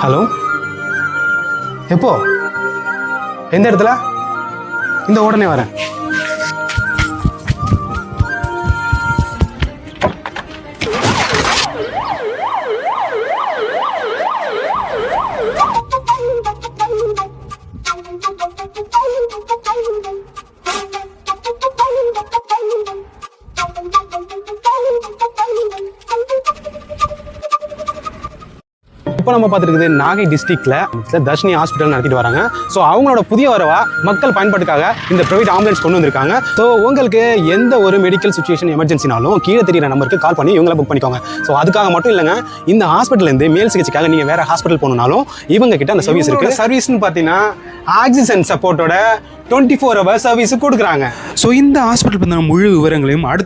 Hello, எப்போ, எந்த இடத்துல? இந்த உடனே வரேன். இப்போ நம்ம பார்த்துருக்குது நாகை டிஸ்ட்ரிக்ட்ல தர்ஷினி ஹாஸ்பிட்டல் நடத்திட்டு வராங்க. ஸோ அவங்களோட புதிய வரவா மக்கள் பயன்பாட்டுக்காக இந்த ப்ரைவேட் ஆம்புலன்ஸ் கொண்டு வந்திருக்காங்க. ஸோ உங்களுக்கு எந்த ஒரு மெடிக்கல் சுச்சுவேஷன் எமர்ஜென்சினாலும் கீழே தெரியிற நம்பருக்கு கால் பண்ணி இவங்களை புக் பண்ணிக்கோங்க. ஸோ அதுக்காக மட்டும் இல்லைங்க, இந்த ஹாஸ்பிட்டல்லேருந்து மேல் சிகிச்சைக்காக நீங்கள் வேறு ஹாஸ்பிட்டல் போகணுன்னாலும் இவங்க கிட்ட அந்த சர்வீஸ் இருக்குது. சர்வீஸ்னு பார்த்தீங்கன்னா ஆக்சிஜன் சப்போர்ட்டோட 24 hours சர்வீஸ் கொடுக்குறாங்க. ஸோ இந்த ஹாஸ்பிட்டல் பற்றின முழு விவரங்களையும் அடுத்த